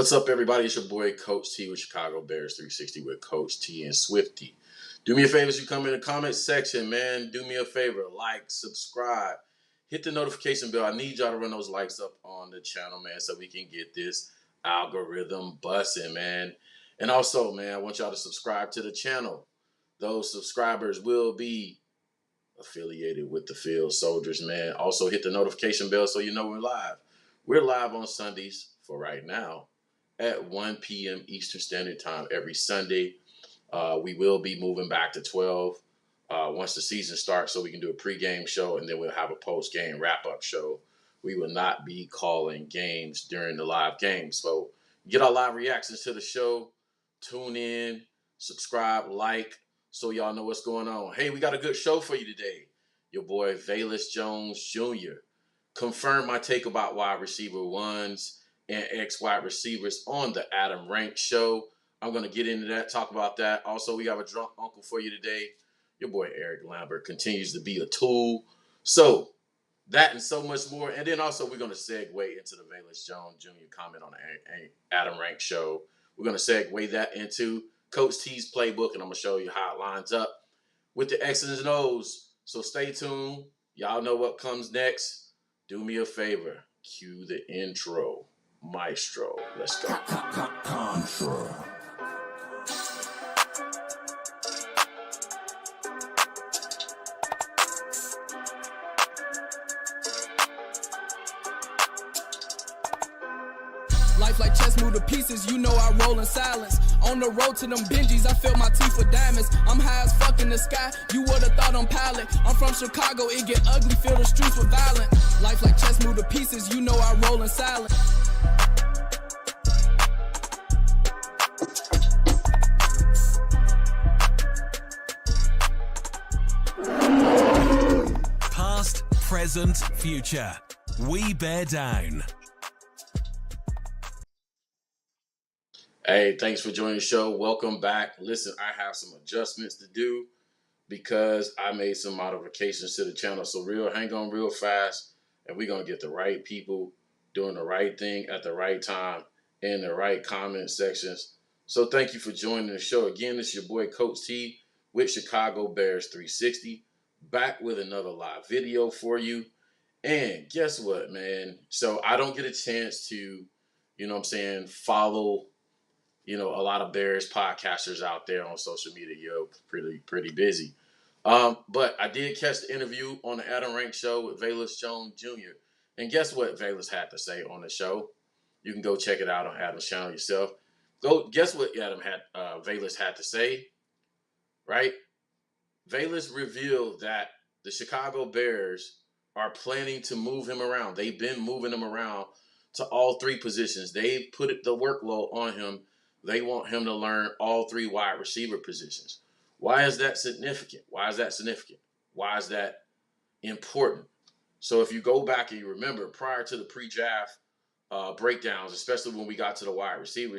What's up, everybody? It's your boy, Coach T with Chicago Bears 360 with Coach T and Swifty. Do me a favor as you come in the comment section, man. Do me a favor. Like, subscribe, hit the notification bell. I need y'all to run those likes up on the channel, man, so we can get this algorithm busting, man. And also, man, I want y'all to subscribe to the channel. Those subscribers will be affiliated with the Field Soldiers, man. Also, hit the notification bell so you know we're live. We're live on Sundays for right now at 1 p.m. Eastern Standard Time every Sunday. We will be moving back to 12 once the season starts, so we can do a pregame show, and then we'll have a post-game wrap-up show. We will not be calling games during the live games. So get our live reactions to the show. Tune in, subscribe, like, so y'all know what's going on. Hey, we got a good show for you today. Your boy, Velus Jones Jr. confirmed my take about wide receiver ones and ex-wide receivers on the Adam Rank Show. I'm going to get into that, talk about that. Also, we have a drunk uncle for you today. Your boy Eric Lambert continues to be a tool. So, that and so much more. And then also, we're going to segue into the Velus Jones Jr. comment on the Adam Rank Show. We're going to segue that into Coach T's playbook, and I'm going to show you how it lines up with the X's and O's. So, stay tuned. Y'all know what comes next. Do me a favor. Cue the intro. Maestro. Let's go. Contra. Life like chess, move to pieces, you know I roll in silence. On the road to them Benjis, I fill my teeth with diamonds. I'm high as fuck in the sky, you would've thought I'm pilot. I'm from Chicago, it get ugly, fill the streets with violence. Life like chess, move to pieces, you know I roll in silence. Past, present, future. We bear down. Hey, thanks for joining the show. Welcome back. Listen, I have some adjustments to do because I made some modifications to the channel. So hang on real fast, and we're going to get the right people doing the right thing at the right time in the right comment sections. So thank you for joining the show. Again, this is your boy Coach T with Chicago Bears 360, back with another live video for you. And guess what, man? So I don't get a chance to, follow a lot of Bears podcasters out there on social media. Yo, pretty busy. But I did catch the interview on the Adam Rank Show with Velus Jones Jr. And guess what Velus had to say on the show? You can go check it out on Adam's channel yourself. Guess what Velus had to say, right? Velus revealed that the Chicago Bears are planning to move him around. They've been moving him around to all three positions. They've put the workload on him. They want him to learn all three wide receiver positions. Why is that significant? Why is that important? So if you go back and you remember, prior to the pre-draft breakdowns, especially when we got to the wide receiver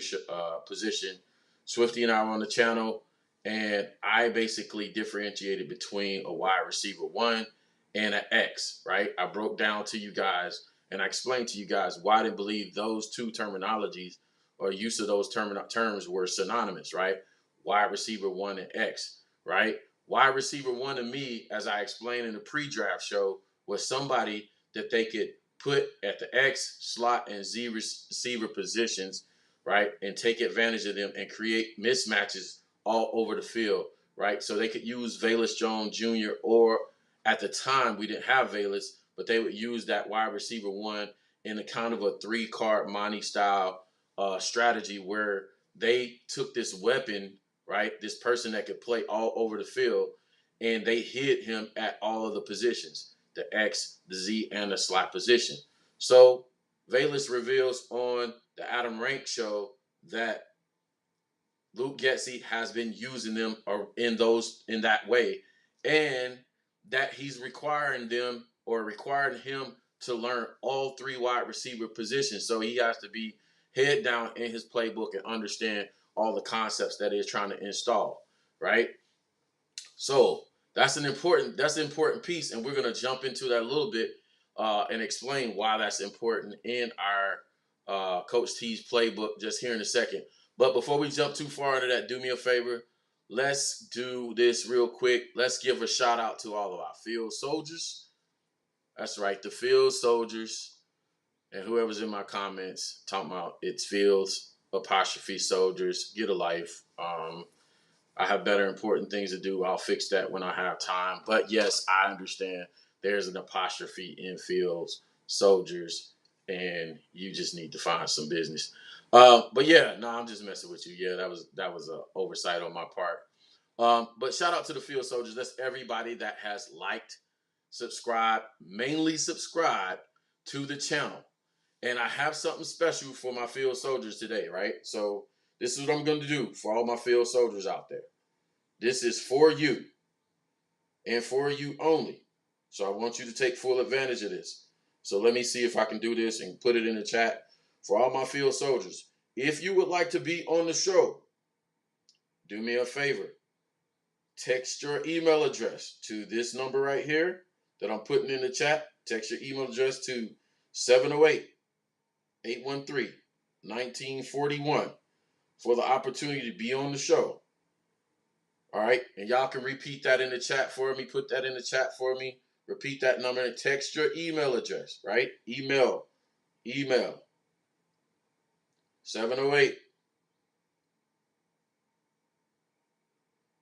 position, Swifty and I were on the channel, and I basically differentiated between a wide receiver one and an X, right? I broke down to you guys, and I explained to you guys why I didn't believe those two terminologies or use of those terms were synonymous, right? Wide receiver one and X, right? Wide receiver one to me, as I explained in the pre-draft show, was somebody that they could put at the X, slot, and Z receiver positions, right? And take advantage of them and create mismatches all over the field, right? So they could use Velus Jones Jr. or at the time we didn't have Velus, but they would use that wide receiver one in a kind of a three-card Monty style strategy where they took this weapon, right, this person that could play all over the field, and they hid him at all of the positions, the X, the Z, and the slot position. So Velus reveals on the Adam Rank Show that Luke Getsy has been using them in that way, and that he's requiring him to learn all three wide receiver positions. So he has to be head down in his playbook and understand all the concepts that he's trying to install, right? So that's an important piece, and we're going to jump into that a little bit and explain why that's important in our Coach T's playbook just here in a second. But before we jump too far into that, do me a favor. Let's do this real quick. Let's give a shout out to all of our field soldiers. That's right, the field soldiers. And whoever's in my comments talking about it's fields, apostrophe soldiers, get a life. I have better important things to do. I'll fix that when I have time. But yes, I understand there's an apostrophe in fields, soldiers, and you just need to find some business. But yeah, no, I'm just messing with you. Yeah, that was an oversight on my part. But shout out to the field soldiers. That's everybody that has liked, subscribed, mainly subscribed to the channel. And I have something special for my field soldiers today, right? So this is what I'm going to do for all my field soldiers out there. This is for you and for you only. So I want you to take full advantage of this. So let me see if I can do this and put it in the chat for all my field soldiers. If you would like to be on the show, do me a favor. Text your email address to this number right here that I'm putting in the chat. Text your email address to 708-813-1941 for the opportunity to be on the show. All right. And y'all can repeat that in the chat for me. Put that in the chat for me. Repeat that number and text your email address, right? Email. 708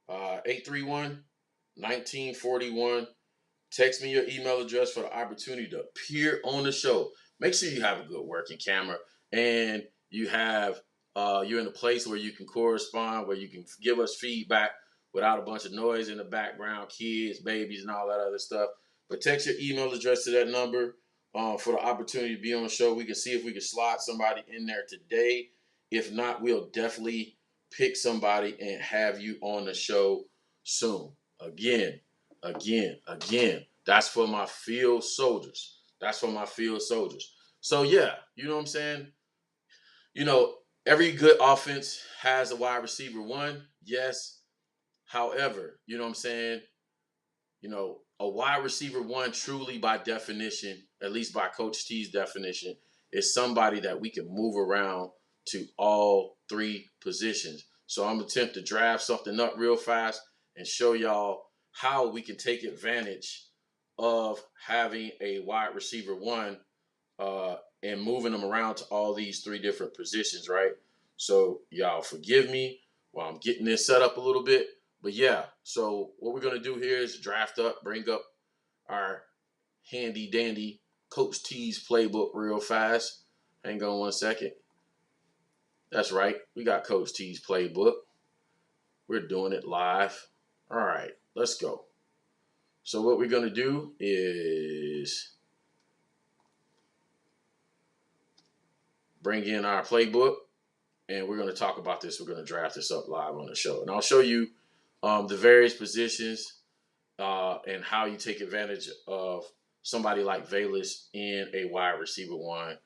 831-1941. Text me your email address for the opportunity to appear on the show. Make sure you have a good working camera and you have you're in a place where you can correspond, where you can give us feedback without a bunch of noise in the background, kids, babies, and all that other stuff. But text your email address to that number for the opportunity to be on the show. We can see if we can slide somebody in there today. If not, we'll definitely pick somebody and have you on the show soon. Again. That's for my field soldiers. So yeah, you know what I'm saying? You know, every good offense has a wide receiver one. Yes. However, you know what I'm saying? You know, a wide receiver one truly by definition, at least by Coach T's definition, is somebody that we can move around to all three positions. So I'm going to attempt to draft something up real fast and show y'all how we can take advantage of having a wide receiver one and moving them around to all these three different positions, right? So y'all forgive me while I'm getting this set up a little bit. But yeah, so what we're going to do here is draft up, bring up our handy dandy Coach T's playbook real fast. Hang on one second. That's right. We got Coach T's playbook. We're doing it live. All right, let's go. So what we're going to do is bring in our playbook, and we're going to talk about this. We're going to draft this up live on the show. And I'll show you the various positions and how you take advantage of somebody like Velus in a wide receiver one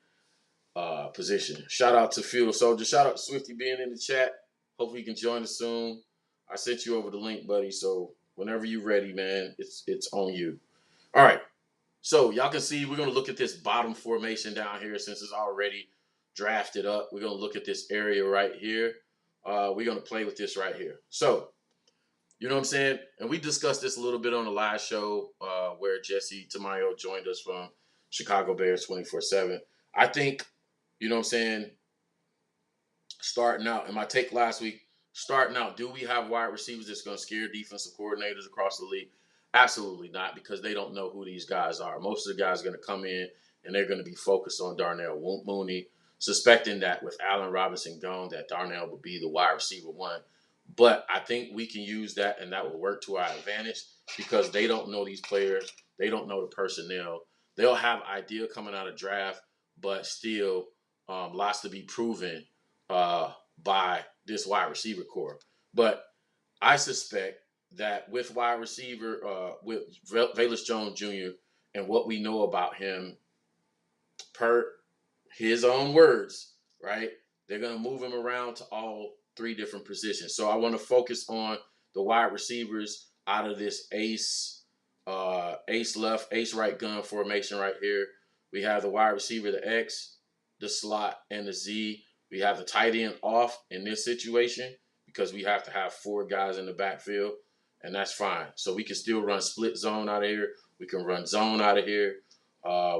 position. Shout out to Field Soldier. Shout out to Swifty being in the chat. Hopefully you can join us soon. I sent you over the link, buddy. So whenever you're ready, man, it's on you. All right. So y'all can see we're going to look at this bottom formation down here since it's already drafted up. We're going to look at this area right here. We're going to play with this right here. So, you know what I'm saying? And we discussed this a little bit on the live show where Jesse Tamayo joined us from Chicago Bears 24/7. I think, you know what I'm saying, starting out, and my take last week, starting out, do we have wide receivers that's going to scare defensive coordinators across the league? Absolutely not, because they don't know who these guys are. Most of the guys are going to come in, and they're going to be focused on Darnell Mooney, suspecting that with Allen Robinson gone, that Darnell will be the wide receiver one. But I think we can use that, and that will work to our advantage because they don't know these players. They don't know the personnel. They'll have idea coming out of draft, but still lots to be proven by this wide receiver core. But I suspect that with wide receiver, with Velus Jones Jr. and what we know about him, per his own words, right, they're going to move him around to all three different positions. So I want to focus on the wide receivers out of this ace left, ace right gun formation right here. We have the wide receiver, the X. the slot and the Z. We have the tight end off in this situation because we have to have 4 guys in the backfield, and that's fine. So we can still run split zone out of here. We can run zone out of here.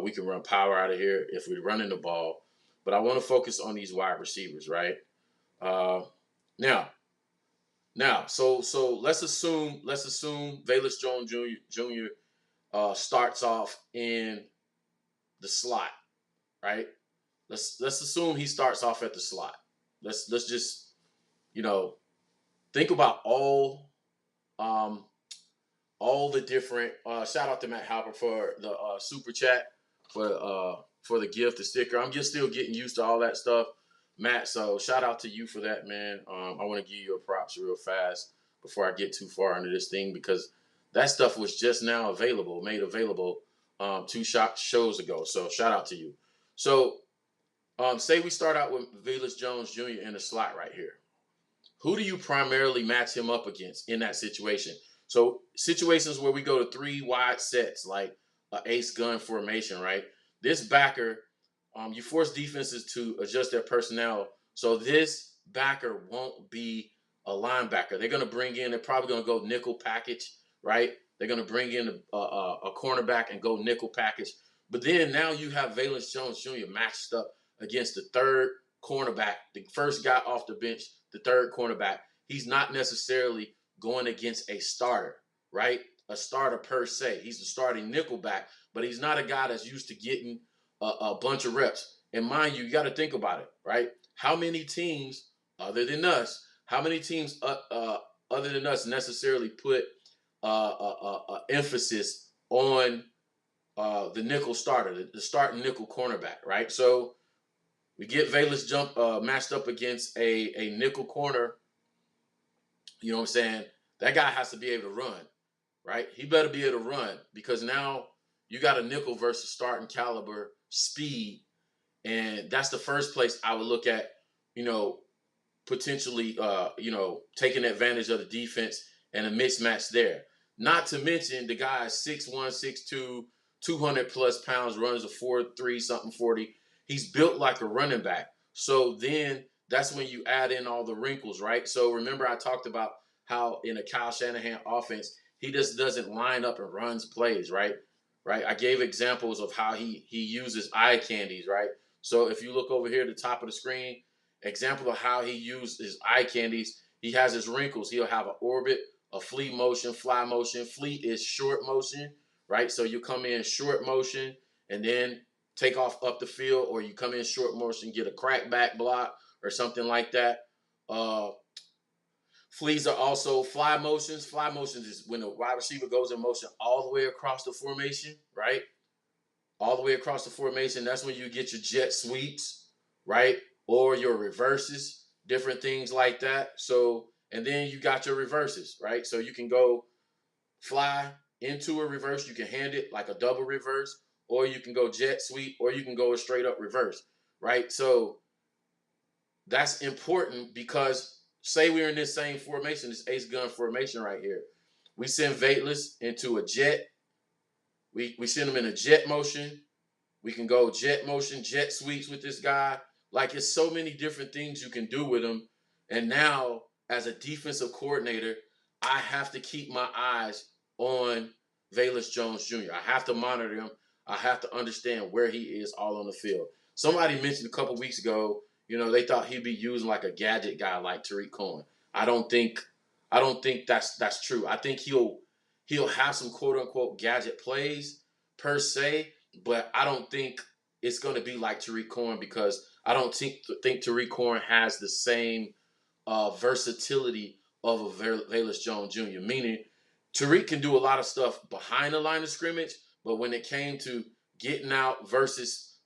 We can run power out of here if we're running the ball. But I want to focus on these wide receivers, right? Now, so let's assume Velus Jones Jr. Starts off in the slot, right? Let's assume he starts off at the slot. Let's just think about all the different. Shout out to Matt Halper for the super chat for the gift, the sticker. I'm just still getting used to all that stuff, Matt. So shout out to you for that, man. I want to give you a props real fast before I get too far into this thing because that stuff was just now made available 2 shows ago. So shout out to you. So say we start out with Velus Jones Jr. in the slot right here. Who do you primarily match him up against in that situation? So situations where we go to 3 wide sets, like an ace gun formation, right? This backer, you force defenses to adjust their personnel. So this backer won't be a linebacker. They're going to they're probably going to go nickel package, right? They're going to bring in a cornerback and go nickel package. But then now you have Velus Jones Jr. matched up against the 3rd cornerback, the first guy off the bench, the 3rd cornerback. He's not necessarily going against a starter, right? A starter per se. He's the starting nickelback, but he's not a guy that's used to getting a bunch of reps. And mind you got to think about it, right? How many teams other than us necessarily put emphasis on the nickel starter, the starting nickel cornerback, right? So we get Velus matched up against a nickel corner. You know what I'm saying? That guy has to be able to run, right? He better be able to run because now you got a nickel versus starting caliber speed. And that's the first place I would look at, potentially, taking advantage of the defense and a mismatch there. Not to mention the guy is 6'1", 6'2", 200 plus pounds, runs a 4.3 something 40. He's built like a running back. So then that's when you add in all the wrinkles, right? So remember I talked about how in a Kyle Shanahan offense, he just doesn't line up and runs plays, right? I gave examples of how he uses eye candies, right? So if you look over here at the top of the screen, example of how he uses his eye candies, he has his wrinkles. He'll have an orbit, a flee motion, fly motion. Flee is short motion, right? So you come in short motion and then take off up the field, or you come in short motion, get a crack back block or something like that. Fleas are also fly motions. Fly motions is when the wide receiver goes in motion all the way across the formation, right? All the way across the formation. That's when you get your jet sweeps, right? Or your reverses, different things like that. So, and then you got your reverses, right? So you can go fly into a reverse. You can hand it like a double reverse, or you can go jet sweep, or you can go a straight up reverse, right? So that's important because say we're in this same formation, this ace gun formation right here. We send Velus into a jet. We send him in a jet motion. We can go jet motion, jet sweeps with this guy. Like, it's so many different things you can do with him. And now, as a defensive coordinator, I have to keep my eyes on Velus Jones Jr. I have to monitor him. I have to understand where he is all on the field. Somebody mentioned a couple weeks ago, they thought he'd be using like a gadget guy like Tariq Cohen. I don't think that's true. I think he'll have some quote unquote gadget plays per se, but I don't think it's going to be like Tariq Cohen because I don't think Tariq Cohen has the same versatility of a Velus Jones Jr. Meaning Tariq can do a lot of stuff behind the line of scrimmage, but when it came to getting out versus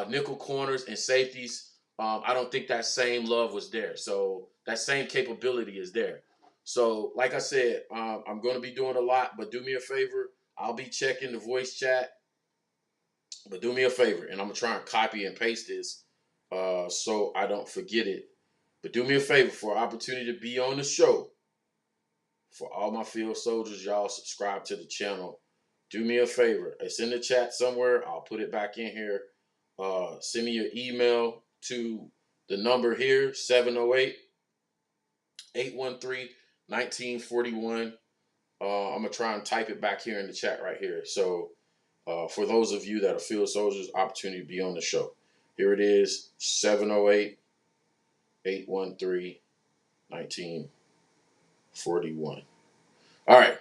nickel corners and safeties, I don't think that same love was there. So that same capability is there. So like I said, I'm going to be doing a lot, but do me a favor. I'll be checking the voice chat, but do me a favor, and I'm going to try and copy and paste this so I don't forget it. But do me a favor, for an opportunity to be on the show. For all my field soldiers, y'all subscribe to the channel. Do me a favor. It's in the chat somewhere. I'll put it back in here. send me your email to the number here, 708-813-1941. I'm going to try and type it back here in the chat right here. So for those of you that are field soldiers, opportunity to be on the show. Here it is, 708-813-1941. All right,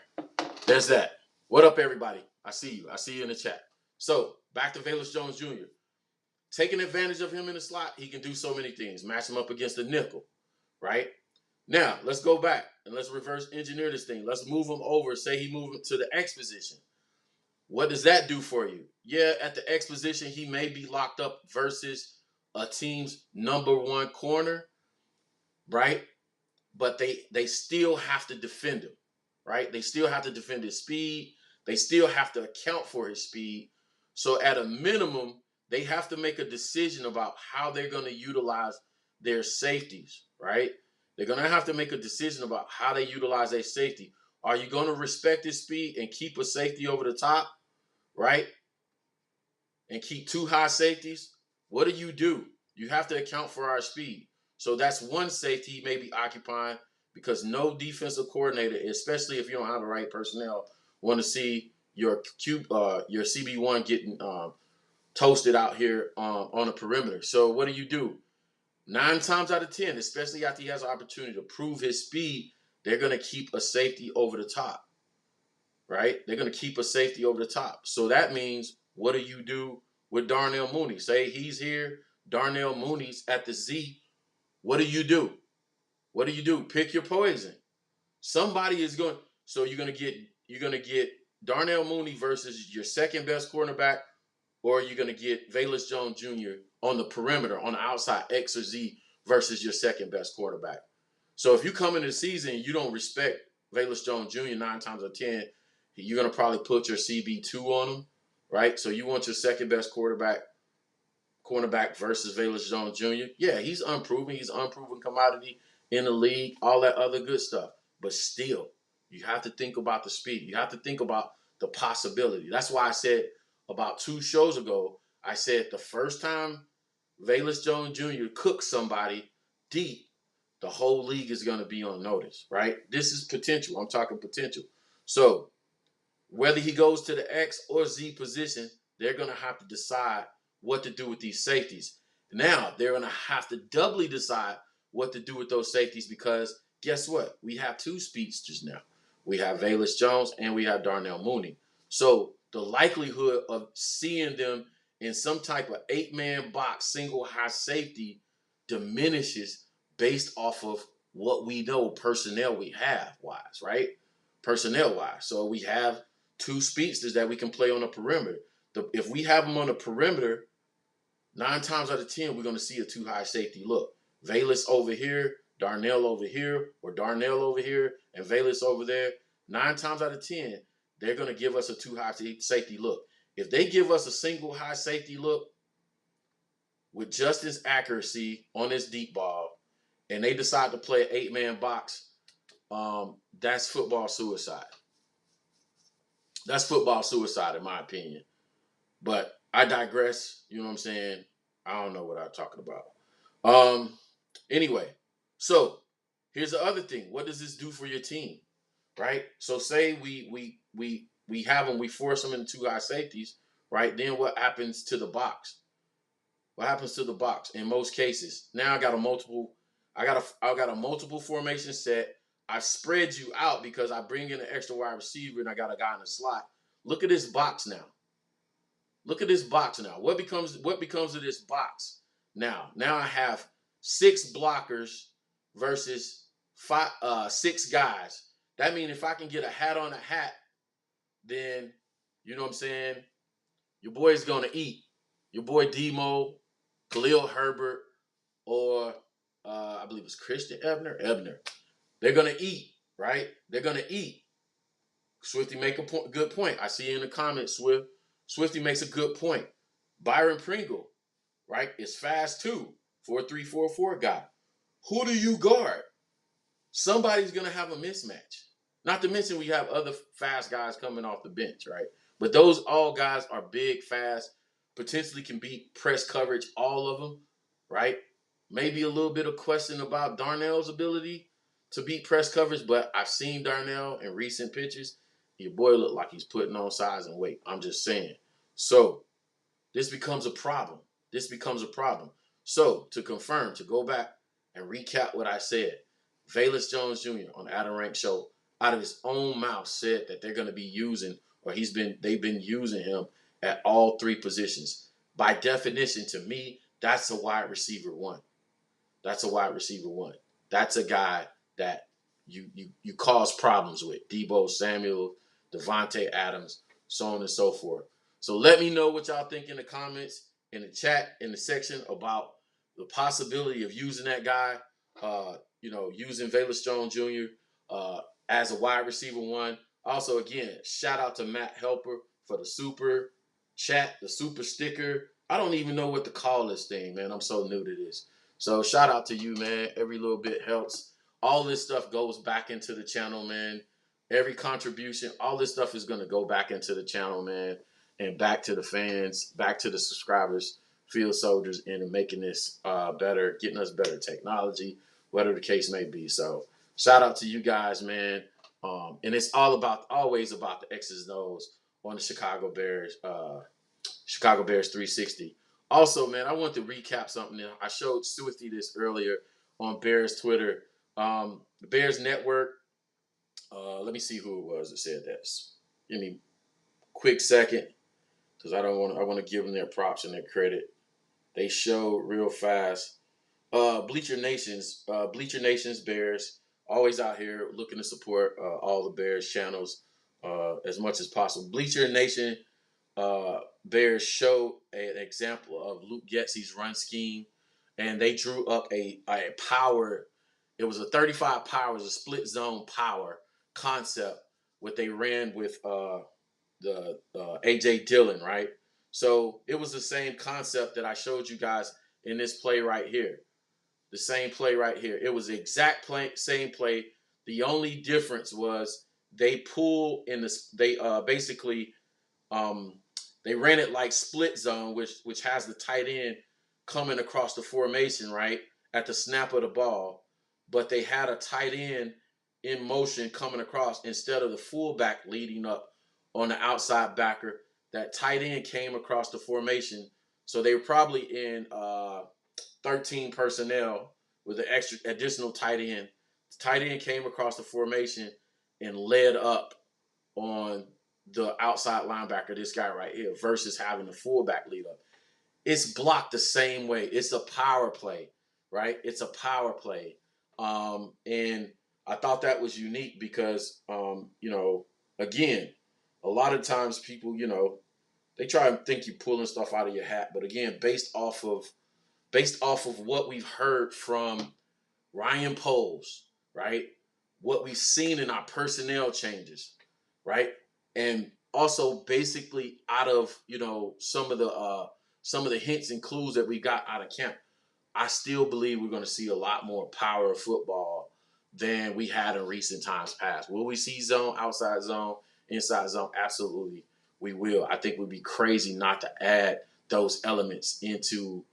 there's that. What up, everybody? I see you. I see you in the chat. So back to Velus Jones Jr. Taking advantage of him in the slot, he can do so many things. Match him up against the nickel, right? Now, let's go back and let's reverse engineer this thing. Let's move him over. Say he moved him to the X position. What does that do for you? Yeah, at the X position, he may be locked up versus a team's number one corner, right? But they still have to defend him, right? They still have to defend his speed. They still have to account for his speed. So at a minimum, they have to make a decision about how they're going to utilize their safeties, right? They're going to have to make a decision about how they utilize their safety. Are you going to respect his speed and keep a safety over the top, right? And keep two high safeties? What do? You have to account for our speed. So that's one safety he may be occupying because no defensive coordinator, especially if you don't have the right personnel, want to see your CB1 getting toasted out here on the perimeter. So what do? 9 times out of 10, especially after he has an opportunity to prove his speed, they're going to keep a safety over the top, right? They're going to keep a safety over the top. So that means, what do you do with Darnell Mooney? Say he's here, Darnell Mooney's at the Z. What do? What do? Pick your poison. Somebody is going. So you're going to get Darnell Mooney versus your second best cornerback, or you're going to get Velus Jones Jr. on the perimeter, on the outside, X or Z, versus your second best quarterback. So if you come into the season and you don't respect Velus Jones Jr. 9 times out of 10, you're going to probably put your CB2 on him, right? So you want your second best cornerback versus Velus Jones Jr. Yeah, he's unproven. He's an unproven commodity in the league, all that other good stuff. But still, you have to think about the speed. You have to think about the possibility. That's why I said about 2 shows ago, I said the first time Velus Jones Jr. cooks somebody deep, the whole league is going to be on notice, right? This is potential. I'm talking potential. So whether he goes to the X or Z position, they're going to have to decide what to do with these safeties. Now, they're going to have to doubly decide what to do with those safeties because guess what? We have 2 speedsters now. We have Velus Jones and we have Darnell Mooney. So the likelihood of seeing them in some type of 8-man box, single high safety diminishes based off of what we know personnel we have wise, right? Personnel wise. So we have 2 speedsters that we can play on the perimeter. If we have them on the perimeter, 9 times out of 10, we're going to see a 2 high safety look. Velus over here, Darnell over here, or Darnell over here, and Velus over there. 9 times out of 10, they're going to give us a 2 high safety look. If they give us a single high safety look with just as accuracy on this deep ball, and they decide to play an 8-man box, that's football suicide. That's football suicide, in my opinion. But I digress. You know what I'm saying? I don't know what I'm talking about. Anyway, so here's the other thing. What does this do for your team? Right? So say we have them, we force them into 2 high safeties, right? Then what happens to the box? What happens to the box in most cases? Now I got a multiple formation set. I spread you out because I bring in an extra wide receiver and I got a guy in the slot. Look at this box now. Look at this box now. What becomes of this box? Now I have 6 blockers versus 6 guys. That means if I can get a hat on a hat, then you know what I'm saying? Your boy's gonna eat. Your boy Demo, Khalil Herbert, or I believe it's Christian Ebner. They're gonna eat, right? They're gonna eat. Swifty make a good point. I see you in the comments, Swift. Swifty makes a good point. Byron Pringle, right, is fast too. 4.344 guy. Who do you guard? Somebody's gonna have a mismatch. Not to mention we have other fast guys coming off the bench, right? But those all guys are big, fast potentially can beat press coverage, all of them, right? Maybe a little bit of question about Darnell's ability to beat press coverage, but I've seen Darnell in recent pictures. Your boy look like he's putting on size and weight. I'm just saying. So this becomes a problem. This becomes a problem. So to confirm, to go back and recap what I said, Velus Jones Jr. on the Adam Rank Show, out of his own mouth, said that they're going to be using, or they've been using him at all three positions. By definition, to me, that's a wide receiver one. That's a wide receiver one. That's a guy that you cause problems with. Deebo Samuel, Devontae Adams, so on and so forth. So let me know what y'all think in the comments, in the chat, in the section about the possibility of using that guy, using Velus Jones Jr. As a wide receiver one. Also, again, shout out to Matt Helper for the super chat, the super sticker. I don't even know what to call this thing, man. I'm so new to this. So shout out to you, man. Every little bit helps. All this stuff goes back into the channel, man. Every contribution, all this stuff is going to go back into the channel, man, and back to the fans, back to the subscribers, field soldiers, and making this better, getting us better technology, whatever the case may be. So shout out to you guys, man. And it's always about the X's and O's on the Chicago Bears 360. Also, man, I want to recap something. I showed Swifty this earlier on Bears Twitter. The Bears Network, let me see who it was that said that. Give me a quick second, because I want to give them their props and their credit. They showed real fast. Bleacher Nations Bears, always out here looking to support all the Bears channels as much as possible. Bleacher Nation Bears showed an example of Luke Getsy's run scheme, and they drew up a power. It was a 35 power, it was a split zone power concept, what they ran with the A.J. Dillon, right? So it was the same concept that I showed you guys in this play right here. The same play right here. It was the exact same play. The only difference was they pull in this. They basically they ran it like split zone, which has the tight end coming across the formation, right, at the snap of the ball. But they had a tight end in motion coming across instead of the fullback leading up on the outside backer. That tight end came across the formation. So they were probably in 13 personnel with an additional tight end. The tight end came across the formation and led up on the outside linebacker, this guy right here, versus having the fullback lead up. It's blocked the same way. It's a power play, right? It's a power play. And I thought that was unique because, again, a lot of times people, they try and think you're pulling stuff out of your hat. But again, based off of what we've heard from Ryan Poles, right? What we've seen in our personnel changes, right? And also basically out of, some of the hints and clues that we got out of camp, I still believe we're going to see a lot more power of football than we had in recent times past. Will we see zone, outside zone, inside zone? Absolutely, we will. I think it would be crazy not to add those elements into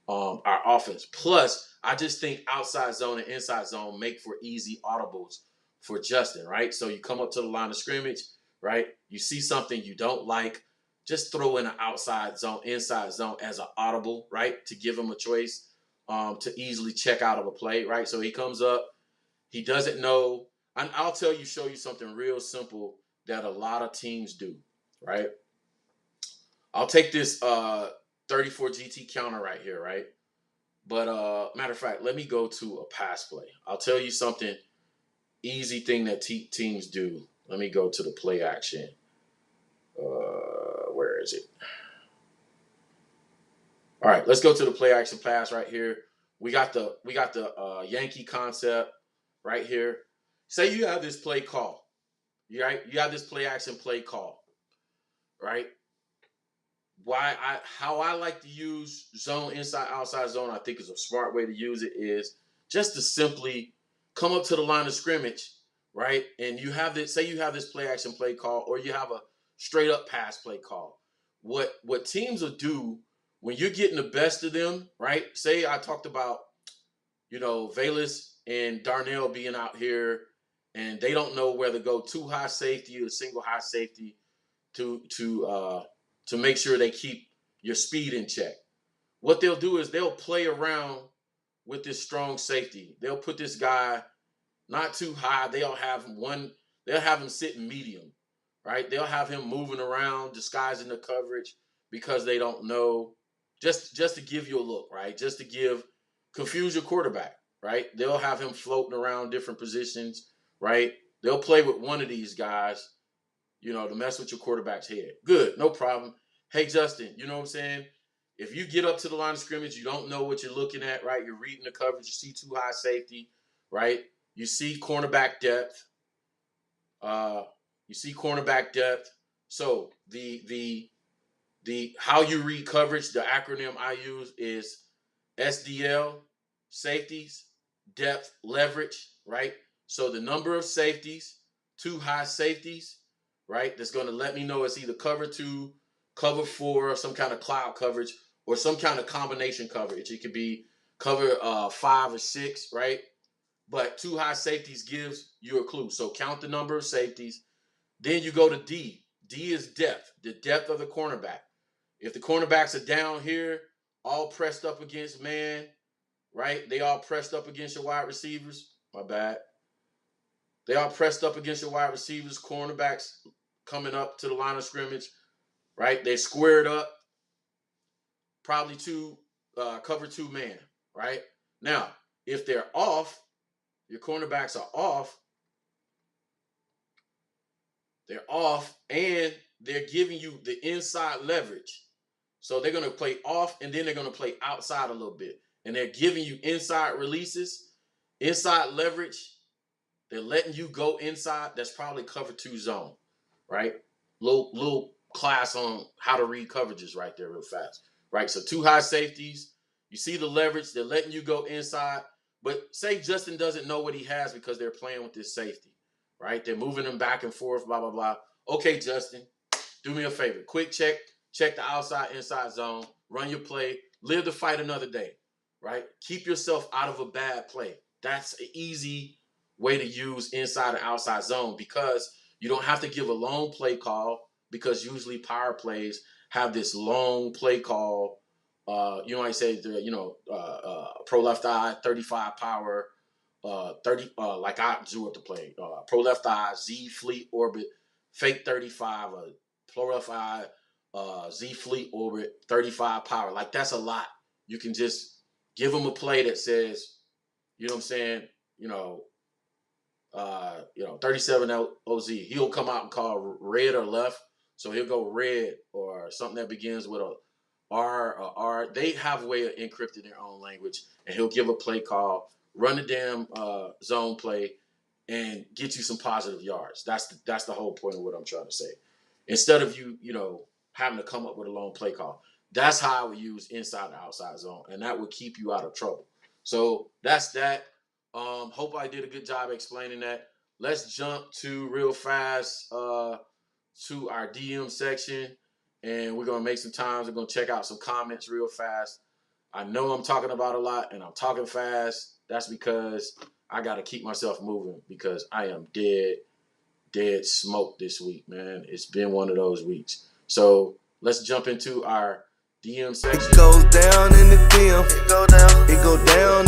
our offense. Plus, I just think outside zone and inside zone make for easy audibles for Justin, right? So you come up to the line of scrimmage, right? You see something you don't like, just throw in an outside zone, inside zone as an audible, right? To give him a choice to easily check out of a play, right? So he comes up, he doesn't know. I'll show you something real simple that a lot of teams do, right? I'll take this 34 GT counter right here, right? But matter of fact, let me go to a pass play. I'll tell you something easy thing that teams do. Let me go to the play action. Where is it? All right, let's go to the play action pass right here. We got the Yankee concept right here. Say you have this play call, right? You have this play action play call, right? How I like to use zone, inside, outside zone, I think is a smart way to use it, is just to simply come up to the line of scrimmage, right? And you have this, say you have this play action play call, or you have a straight up pass play call. what teams will do when you're getting the best of them, right? Say I talked about, Velus and Darnell being out here and they don't know whether to go too high safety or single high safety to make sure they keep your speed in check. What they'll do is they'll play around with this strong safety. They'll put this guy not too high. They'll have him sitting medium, right? They'll have him moving around, disguising the coverage because they don't know. Just to give you a look, right? Just to confuse your quarterback, right? They'll have him floating around different positions, right? They'll play with one of these guys, to mess with your quarterback's head. Good, no problem. Hey, Justin, you know what I'm saying? If you get up to the line of scrimmage, you don't know what you're looking at, right? You're reading the coverage. You see too high safety, right? You see cornerback depth. So the how you read coverage, the acronym I use is SDL, safeties, depth, leverage, right? So the number of safeties, two high safeties, right? That's going to let me know it's either cover 2, cover 4, some kind of cloud coverage, or some kind of combination coverage. It could be cover 5 or 6, right? But two high safeties gives you a clue. So count the number of safeties. Then you go to D. D is depth, the depth of the cornerback. If the cornerbacks are down here, all pressed up against man, right? They all pressed up against your wide receivers. My bad. They all pressed up against your wide receivers, cornerbacks coming up to the line of scrimmage, right? They squared up, probably cover 2 man, right? Now, if they're off, your cornerbacks are off, and they're giving you the inside leverage. So they're going to play off and then they're going to play outside a little bit. And they're giving you inside releases, inside leverage. They're letting you go inside. That's probably cover 2 zone, right? Little class on how to read coverages right there real fast, right? So 2 high safeties. You see the leverage. They're letting you go inside. But say Justin doesn't know what he has because they're playing with this safety, right? They're moving him back and forth, blah, blah, blah. Okay, Justin, do me a favor. Quick check the outside, inside zone, run your play, live to fight another day, right? Keep yourself out of a bad play. That's an easy way to use inside and outside zone because you don't have to give a long play call because usually power plays have this long play call. I say, pro left eye, 35 power, 30, like I do at the play. Pro left eye, Z fleet orbit, fake 35, pro left eye, Z fleet orbit, 35 power. Like that's a lot. You can just give them a play that says, you know what I'm saying, 37 OZ. He'll come out and call red or left. So he'll go red or something that begins with a R or R. They have a way of encrypting their own language, and he'll give a play call, run the damn zone play, and get you some positive yards. That's the whole point of what I'm trying to say. Instead of you having to come up with a long play call. That's how I would use inside and outside zone, and that would keep you out of trouble. So that's that. Hope I did a good job explaining that. Let's jump to real fast to our DM section, and we're gonna make some time. We're gonna check out some comments real fast. I know I'm talking about a lot, and I'm talking fast. That's because I gotta keep myself moving because I am dead smoke this week, man. It's been one of those weeks. So let's jump into our DM section. It goes down in the DM. It go down.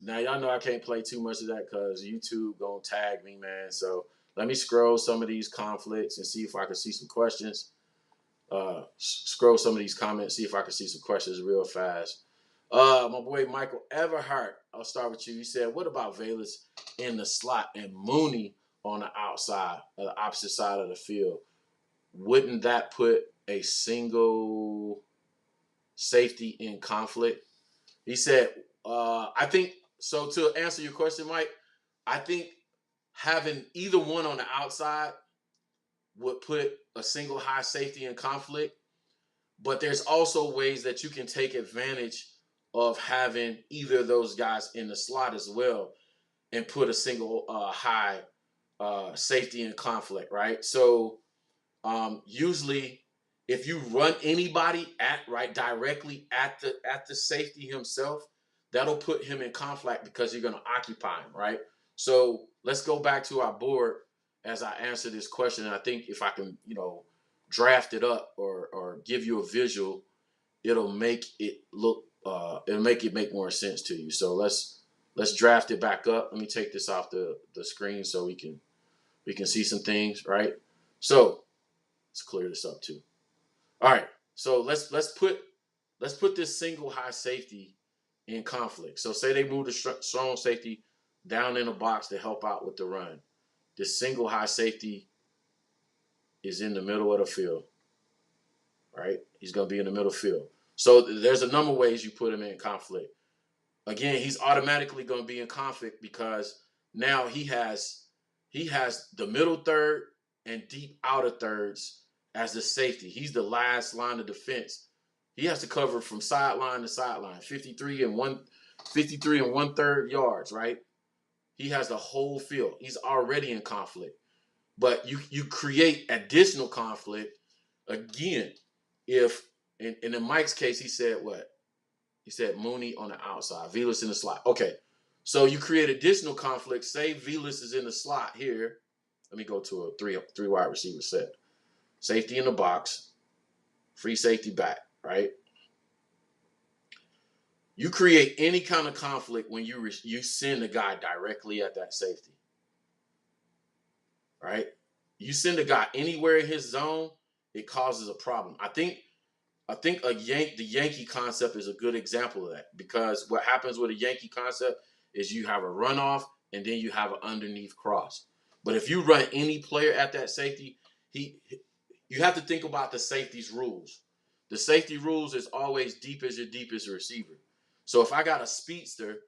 Now, y'all know I can't play too much of that because YouTube gonna tag me, man. So let me scroll some of these conflicts and see if I can see some questions. Scroll some of these comments, see if I can see some questions real fast. My boy Michael Everhart, I'll start with you. He said, what about Velus in the slot and Mooney on the outside, the opposite side of the field? Wouldn't that put a single safety in conflict? He said, I think, so to answer your question, Mike, I think having either one on the outside would put a single high safety in conflict, but there's also ways that you can take advantage of having either of those guys in the slot as well and put a single high safety in conflict, right? So usually if you run anybody directly at the safety himself, that'll put him in conflict because you're going to occupy him, right? So let's go back to our board as I answer this question. And I think if I can, draft it up or give you a visual, it'll make it make more sense to you. So let's draft it back up. Let me take this off the screen so we can see some things, right? So let's clear this up too. All right. So let's put this single high safety in conflict. So say they move the strong safety down in a box to help out with the run. This single high safety is in the middle of the field, right? He's going to be in the middle field. So there's a number of ways you put him in conflict. Again, he's automatically going to be in conflict because now he has the middle third and deep outer thirds as the safety. He's the last line of defense. He has to cover from sideline to sideline, 53 and 1/3 yards, right? He has the whole field. He's already in conflict. But you create additional conflict again if in Mike's case he said what? He said Mooney on the outside, Velus in the slot. Okay. So you create additional conflict. Say Velus is in the slot here. Let me go to a three wide receiver set. Safety in the box, free safety back, right? You create any kind of conflict when you send a guy directly at that safety, right? You send a guy anywhere in his zone, it causes a problem. I think the Yankee concept is a good example of that because what happens with a Yankee concept is you have a runoff and then you have an underneath cross. But if you run any player at that safety, you have to think about the safety's rules. The safety rules is always deep as your deepest receiver. So if I got a speedster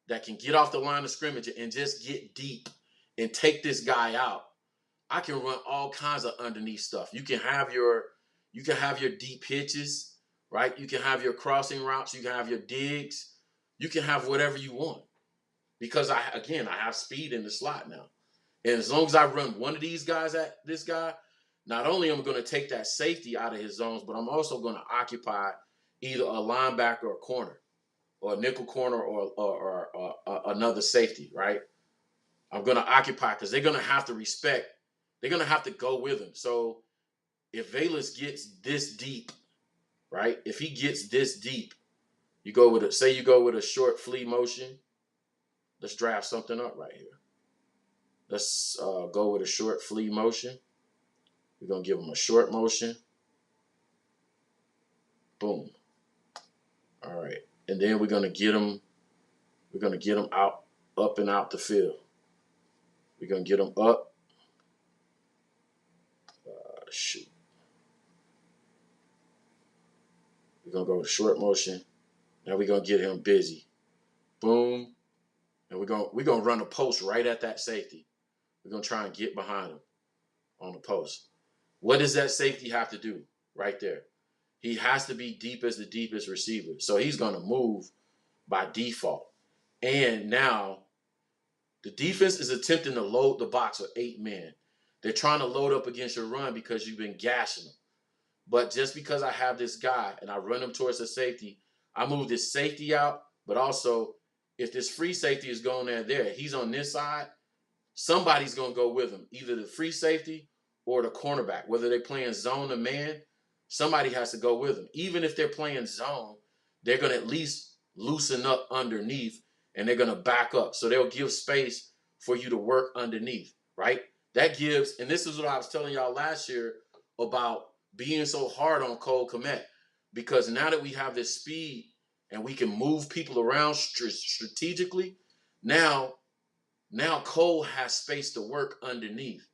that can get off the line of scrimmage and just get deep and take this guy out, I can run all kinds of underneath stuff. You can have your deep hitches, right? You can have your crossing routes. You can have your digs. You can have whatever you want because I have speed in the slot now. And as long as I run one of these guys at this guy, not only am I going to take that safety out of his zones, but I'm also going to occupy either a linebacker or corner or a nickel corner or another safety, right? I'm going to occupy because they're going to have to respect. They're going to have to go with him. So if Velus gets this deep, right? If he gets this deep, you go with a short flea motion. Let's draft something up right here. Let's go with a short flea motion. We're going to give him a short motion. Boom. All right. And then we're going to get him up and out the field. We're going to get him up. Shoot. We're going to go with short motion. Now we're going to get him busy. Boom. And we're going to run a post right at that safety. We're going to try and get behind him on the post. What does that safety have to do right there? He has to be deep as the deepest receiver. So he's going to move by default. And now the defense is attempting to load the box with 8 men. They're trying to load up against your run because you've been gashing them. But just because I have this guy and I run him towards the safety, I move this safety out. But also, if this free safety is going there, he's on this side, somebody's going to go with him, either the free safety or the cornerback. Whether they're playing zone or man, somebody has to go with him. Even if they're playing zone, they're going to at least loosen up underneath and they're going to back up. So they'll give space for you to work underneath, right? That gives, and this is what I was telling y'all last year about being so hard on Cole Kmet, because now that we have this speed and we can move people around strategically, now Cole has space to work underneath,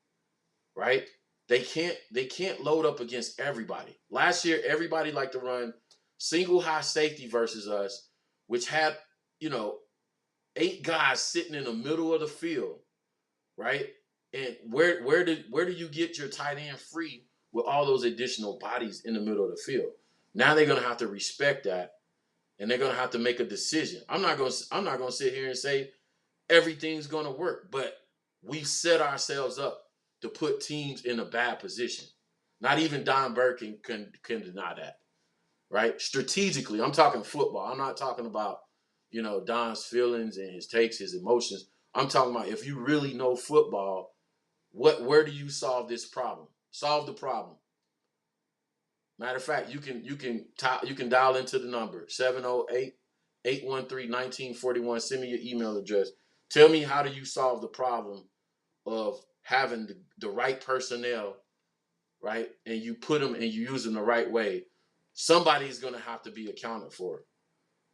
right? They can't load up against everybody. Last year, everybody liked to run single high safety versus us, which had, 8 guys sitting in the middle of the field, right? And where do you get your tight end free with all those additional bodies in the middle of the field? Now they're gonna have to respect that, and they're gonna have to make a decision. I'm not gonna sit here and say everything's gonna work, but we set ourselves up to put teams in a bad position. Not even Don Burke can deny that, right? Strategically, I'm talking football. I'm not talking about, Don's feelings and his takes, his emotions. I'm talking about if you really know football, where do you solve this problem? Solve the problem. Matter of fact, you can dial into the number 708-813-1941. Send me your email address. Tell me, how do you solve the problem of having the right personnel, right? And you put them and you use them the right way. Somebody's going to have to be accounted for.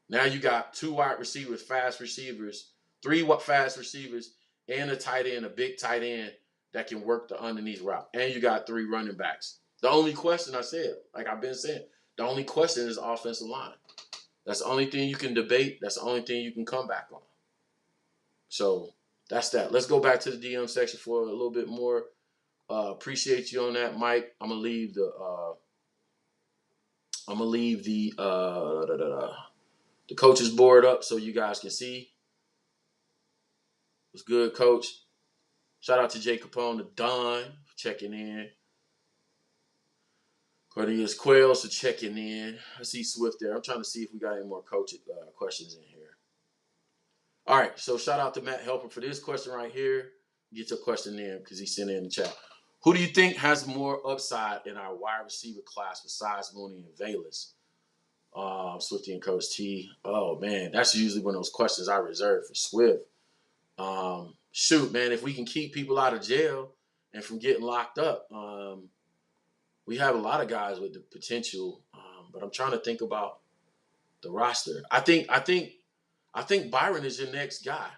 Now you got 2 wide receivers, fast receivers, 3 fast receivers, and a tight end, a big tight end that can work the underneath route. And you got 3 running backs. The only question, I said, like I've been saying, the only question is offensive line. That's the only thing you can debate. That's the only thing you can come back on. So that's that. Let's go back to the DM section for a little bit more. Appreciate you on that, Mike. I'm gonna leave the coaches board up so you guys can see. What's good, Coach? Shout out to Jay Capone, to Don for checking in. Cornelius Quails for checking in. I see Swift there. I'm trying to see if we got any more coach questions in here. All right, so shout out to Matt Helper for this question right here. Get your question in because he sent it in the chat. Who do you think has more upside in our wide receiver class besides Mooney and Velus? Swifty and Coach T. Oh, man, that's usually one of those questions I reserve for Swift. Shoot, man, if we can keep people out of jail and from getting locked up, we have a lot of guys with the potential. But I'm trying to think about the roster. I think Byron is your next guy.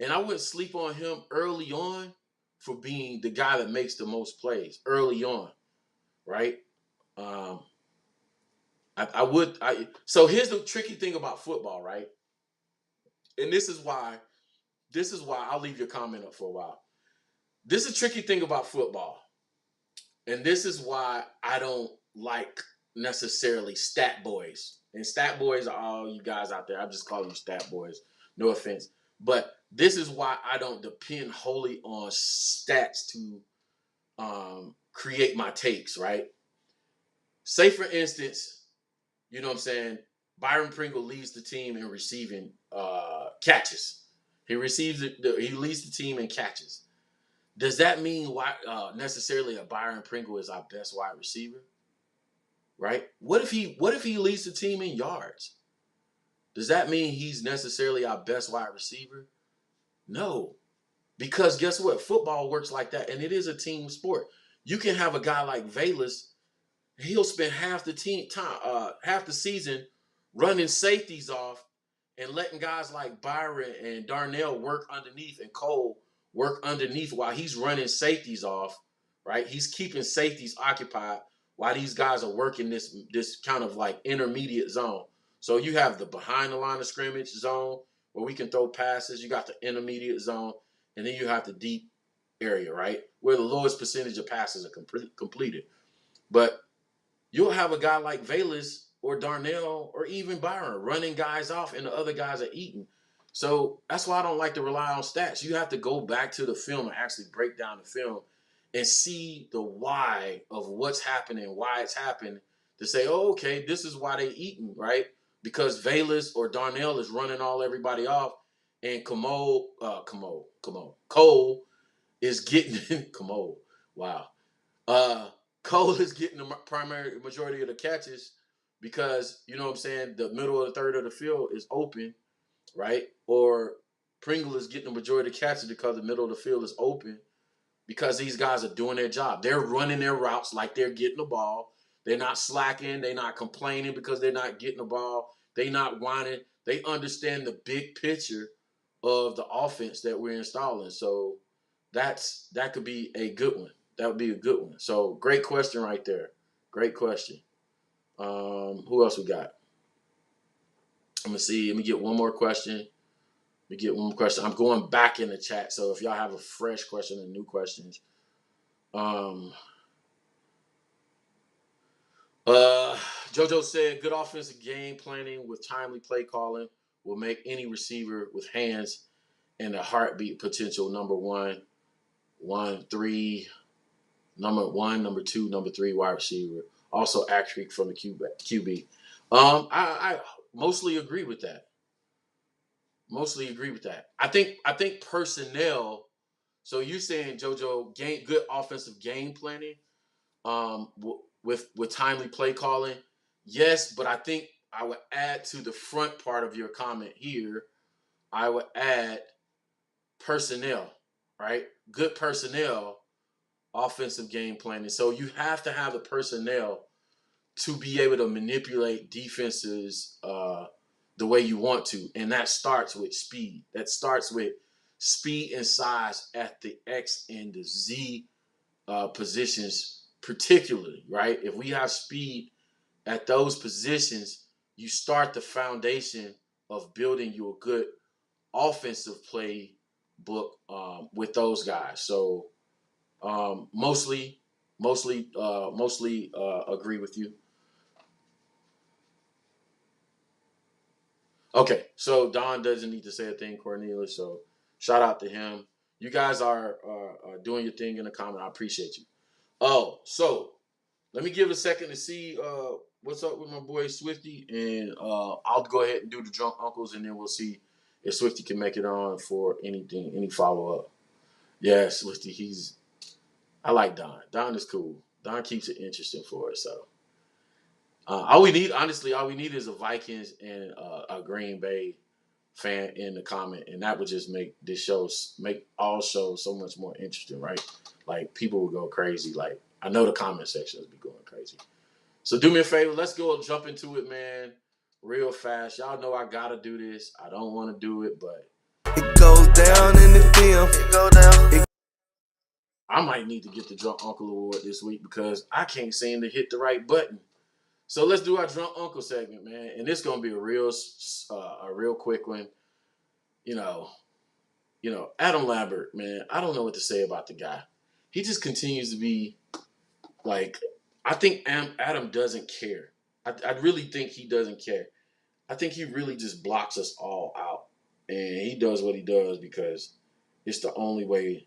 And I wouldn't sleep on him early on for being the guy that makes the most plays early on, right? So here's the tricky thing about football, right? And this is why I'll leave your comment up for a while. This is a tricky thing about football. And this is why I don't like necessarily stat boys. And stat boys are all you guys out there. I just call you stat boys. No offense. But this is why I don't depend wholly on stats to create my takes, right? Say, for instance, you know what I'm saying, Byron Pringle leads the team in receiving catches. He leads the team in catches. Does that mean necessarily a Byron Pringle is our best wide receiver? Right? What if he leads the team in yards? Does that mean he's necessarily our best wide receiver? No. Because guess what? Football works like that, and it is a team sport. You can have a guy like Velus, he'll spend half the season running safeties off and letting guys like Byron and Darnell work underneath and Cole work underneath while he's running safeties off, right? He's keeping safeties occupied while these guys are working this kind of like intermediate zone. So you have the behind the line of scrimmage zone where we can throw passes. You got the intermediate zone, and then you have the deep area, right? Where the lowest percentage of passes are completed. But you'll have a guy like Velus or Darnell or even Byron running guys off and the other guys are eating. So that's why I don't like to rely on stats. You have to go back to the film and actually break down the film and see the why of what's happening, why it's happened, to say, oh, okay, this is why they eating, right? Because Velus or Darnell is running everybody off, and Cole is getting Cole. Wow. Cole is getting the primary majority of the catches because, you know what I'm saying, the middle of the third of the field is open, right? Or Pringle is getting the majority of the catches because the middle of the field is open because these guys are doing their job. They're running their routes like they're getting the ball. They're not slacking. They're not complaining because they're not getting the ball. They're not whining. They understand the big picture of the offense that we're installing. So that could be a good one. That would be a good one. So great question right there. Great question. Who else we got? Let me see. Let me get one more question. I'm going back in the chat. So if y'all have a fresh question and new questions. JoJo said, good offensive game planning with timely play calling will make any receiver with hands and a heartbeat potential number one. 3 number 1, number 2, number 3 wide receiver. Also accurate from the QB. I mostly agree with that. Mostly agree with that. I think personnel. So you're saying JoJo good offensive game planning, with timely play calling. Yes, but I think I would add to the front part of your comment here. I would add personnel, right? Good personnel, offensive game planning. So you have to have the personnel to be able to manipulate defenses the way you want to. And that starts with speed. That starts with speed and size at the X and the Z positions, particularly, right? If we have speed at those positions, you start the foundation of building you a good offensive play book with those guys. So mostly agree with you. Okay, so Don doesn't need to say a thing, Cornelius. So shout out to him. You guys are doing your thing in the comment. I appreciate you. Oh, so let me give a second to see what's up with my boy Swifty, and I'll go ahead and do the drunk uncles, and then we'll see if Swifty can make it on for any follow up. Yeah, Swifty, I like Don. Don is cool. Don keeps it interesting for us. So all we need is a Vikings and a Green Bay fan in the comment, and that would just make all shows so much more interesting, right? Like people would go crazy. Like I know the comment sections be going crazy. So do me a favor, let's go jump into it, man, real fast. Y'all know I gotta do this. I don't want to do it, but it goes down in the film. It go down. I might need to get the Drunk Uncle Award this week because I can't seem to hit the right button. So let's do our Drunk Uncle segment, man, and it's gonna be a real quick one. You know, Adam Lambert, man. I don't know what to say about the guy. He just continues to be like. I think Adam doesn't care. I really think he doesn't care. I think he really just blocks us all out, and he does what he does because it's the only way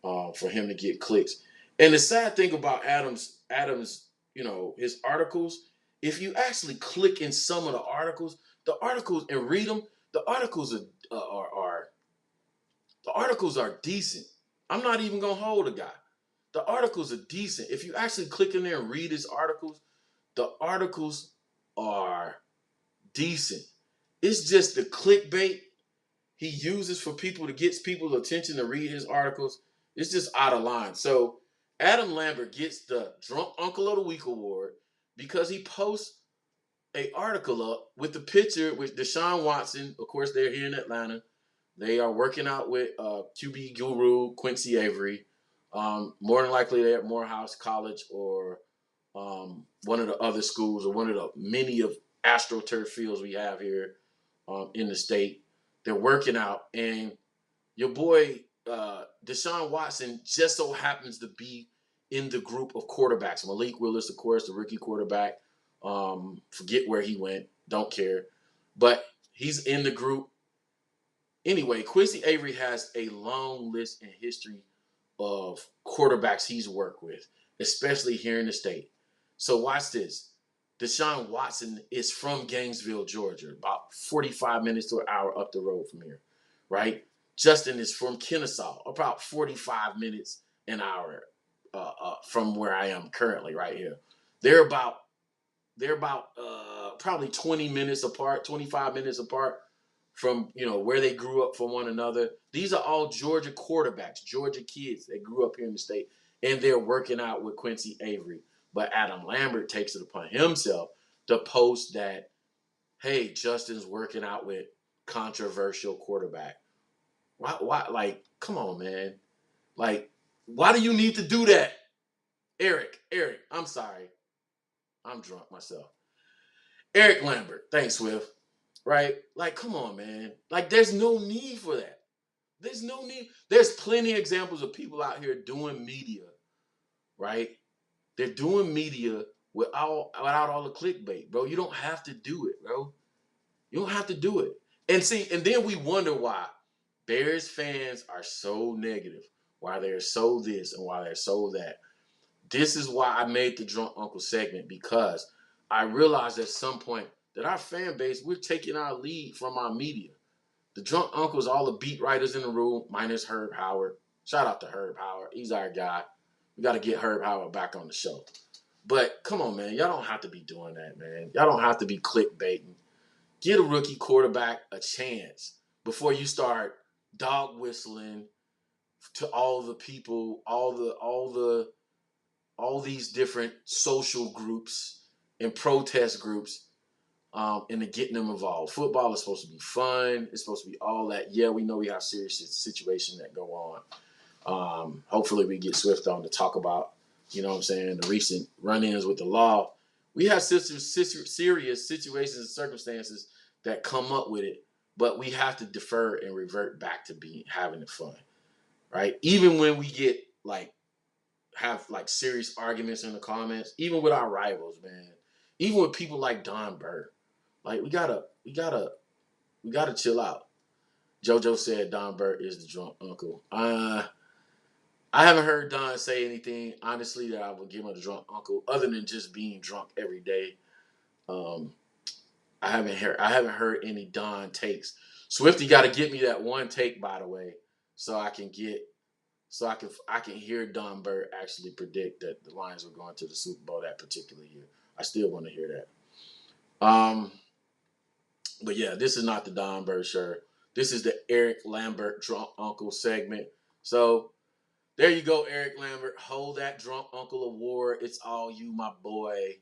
for him to get clicks. And the sad thing about Adam's, his articles, if you actually click in some of the articles and read them, the articles are decent. I'm not even gonna hold a guy. The articles are decent. If you actually click in there and read his articles, the articles are decent. It's just the clickbait he uses for people to get people's attention to read his articles. It's just out of line. So Adam Lambert gets the Drunk Uncle of the Week award because he posts an article up with the picture with Deshaun Watson. Of course, they're here in Atlanta. They are working out with QB guru Quincy Avery. More than likely, they're at Morehouse College or one of the other schools or one of the many of AstroTurf fields we have here in the state. They're working out, and your boy Deshaun Watson just so happens to be in the group of quarterbacks. Malik Willis, of course, the rookie quarterback. Forget where he went. Don't care. But he's in the group. Anyway, Quincy Avery has a long list and history of quarterbacks he's worked with, especially here in the state. So watch this. Deshaun Watson is from Gainesville, Georgia, about 45 minutes to an hour up the road from here, right? Justin is from Kennesaw, about 45 minutes an hour from where I am currently right here. They're about probably 20 minutes apart, 25 minutes apart from, where they grew up from one another. These are all Georgia quarterbacks, Georgia kids that grew up here in the state, and they're working out with Quincy Avery. But Adam Lambert takes it upon himself to post that, hey, Justin's working out with controversial quarterback. Why? Like, come on, man. Like, why do you need to do that? Eric, I'm sorry. I'm drunk myself. Eric Lambert. Thanks, Swift. Right? Like, come on, man. Like, there's no need for that. There's no need. There's plenty of examples of people out here doing media, right? They're doing media without all the clickbait, bro. You don't have to do it, bro. You don't have to do it. And then we wonder why Bears fans are so negative. why they're so this and why they're so that. This is why I made the Drunk Uncle segment, because I realized at some point that our fan base, we're taking our lead from our media. The Drunk Uncles, all the beat writers in the room, minus Herb Howard. Shout out to Herb Howard. He's our guy. We got to get Herb Howard back on the show. But come on, man. Y'all don't have to be doing that, man. Y'all don't have to be clickbaiting. Get a rookie quarterback a chance before you start dog whistling to all the people, all these different social groups and protest groups, into getting them involved. Football is supposed to be fun. It's supposed to be all that. Yeah, we know we have serious situations that go on. Hopefully we get Swift on to talk about, you know what I'm saying, the recent run-ins with the law. We have serious situations and circumstances that come up with it, but we have to defer and revert back to having it fun, right? Even when we get have serious arguments in the comments, even with our rivals, man, even with people like Don Burr, we gotta chill out. JoJo said Don Burr is the drunk uncle. I haven't heard Don say anything honestly that I would give him a drunk uncle, other than just being drunk every day. I haven't heard any Don takes. Swifty got to get me that one take, by the way, so I can hear Don Burr actually predict that the Lions were going to the Super Bowl that particular year. I still want to hear that. But yeah, this is not the Don Burr show. This is the Eric Lambert Drunk Uncle segment. So there you go, Eric Lambert. Hold that Drunk Uncle award. It's all you, my boy.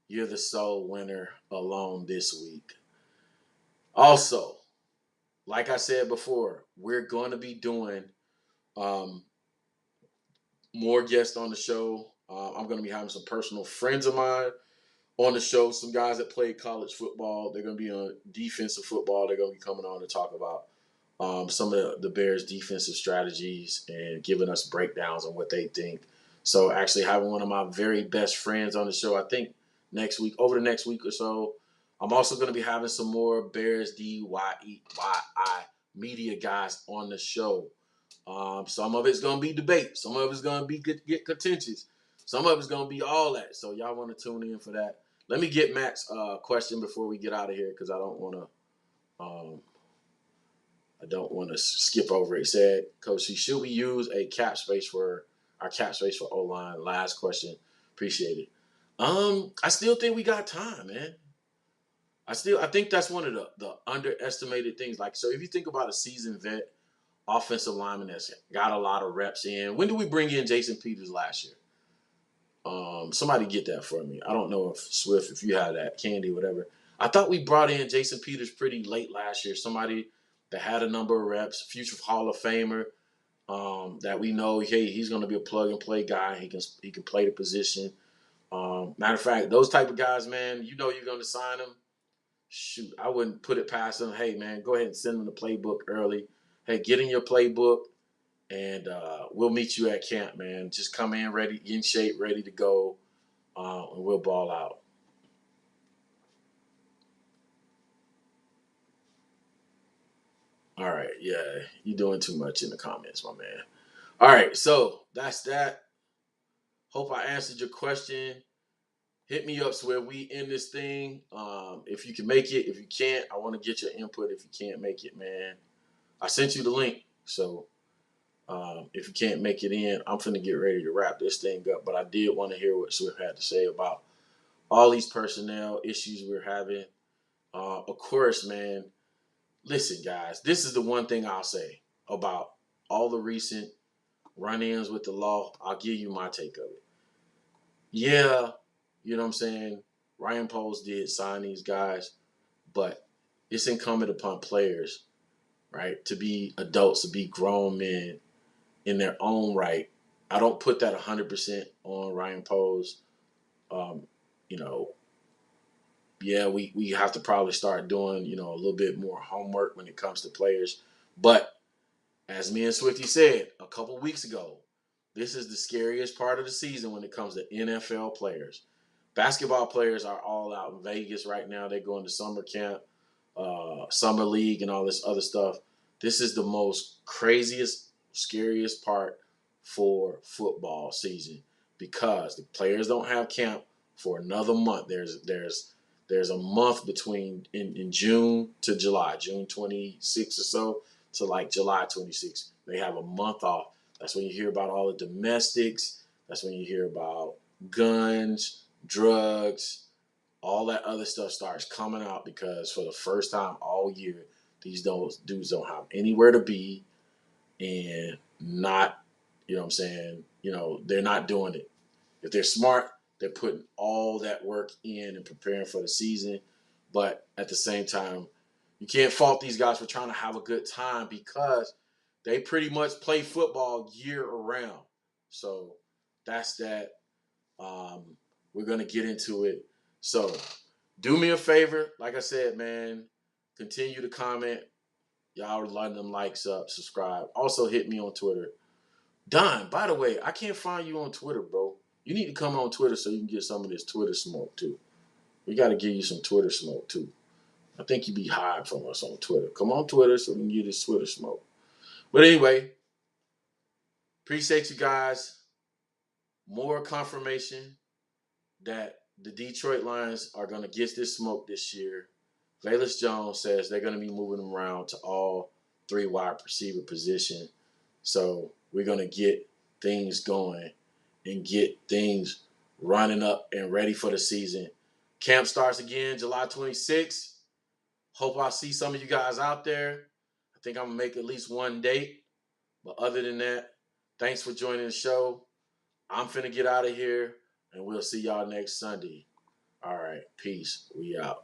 You're the sole winner alone this week. Also, like I said before, we're going to be doing more guests on the show. I'm going to be having some personal friends of mine on the show, some guys that played college football. They're going to be on defensive football. They're going to be coming on to talk about some of the Bears' defensive strategies and giving us breakdowns on what they think. So actually having one of my very best friends on the show, I think over the next week or so. I'm also going to be having some more Bears DYI media guys on the show. Some of it's going to be debate. Some of it's going to be get contentious. Some of it's going to be all that. So y'all want to tune in for that. Let me get Matt's question before we get out of here, because I don't want to skip over it. It said, Coach, should we use our cap space for O-line? Last question. Appreciate it. I still think we got time, man. I think that's one of the underestimated things. So if you think about a seasoned vet offensive lineman that's got a lot of reps in. When did we bring in Jason Peters last year? Somebody get that for me. I don't know if you have that, Candy, whatever. I thought we brought in Jason Peters pretty late last year. Somebody that had a number of reps, future Hall of Famer, that we know, hey, he's going to be a plug and play guy. He can play the position. Matter of fact, those type of guys, man, you know you're going to sign them. Shoot, I wouldn't put it past them. Hey, man, go ahead and send them the playbook early. Hey, get in your playbook, and we'll meet you at camp, man. Just come in ready, in shape, ready to go, and we'll ball out. All right, yeah, you're doing too much in the comments, my man. All right, so that's that. Hope I answered your question. Hit me up so where we end this thing. If you can make it. If you can't, I want to get your input. If you can't make it, man, I sent you the link. So if you can't make it in, I'm finna get ready to wrap this thing up. But I did want to hear what Swift had to say about all these personnel issues we're having. Of course, man, listen, guys, this is the one thing I'll say about all the recent run-ins with the law. I'll give you my take of it. Yeah, you know what I'm saying? Ryan Poles did sign these guys, but it's incumbent upon players, right, to be adults, to be grown men in their own right. I don't put that 100% on Ryan Poles. Yeah, we have to probably start doing, a little bit more homework when it comes to players. But as me and Swifty said a couple weeks ago, this is the scariest part of the season when it comes to NFL players. Basketball players are all out in Vegas right now. They're going to summer camp, summer league, and all this other stuff. This is the most craziest, scariest part for football season because the players don't have camp for another month. There's a month between in June to July, June 26th or so to like July 26th. They have a month off. That's when you hear about all the domestics. That's when you hear about guns, drugs, all that other stuff starts coming out because for the first time all year, these dudes don't have anywhere to be and not, you know what I'm saying, they're not doing it. If they're smart, they're putting all that work in and preparing for the season. But at the same time, you can't fault these guys for trying to have a good time because they pretty much play football year around. So that's that. We're going to get into it. So do me a favor. Like I said, man, continue to comment. Y'all line them likes up, subscribe. Also hit me on Twitter. Don, by the way, I can't find you on Twitter, bro. You need to come on Twitter so you can get some of this Twitter smoke, too. We got to give you some Twitter smoke, too. I think you be hiding from us on Twitter. Come on Twitter so we can get this Twitter smoke. But anyway, appreciate you guys. More confirmation that the Detroit Lions are going to get this smoke this year. Velus Jones says they're going to be moving them around to all 3 wide receiver position. So we're going to get things going and get things running up and ready for the season. Camp starts again July 26th. Hope I see some of you guys out there. I think I'm going to make at least one date. But other than that, thanks for joining the show. I'm finna get out of here, and we'll see y'all next Sunday. All right, peace. We out.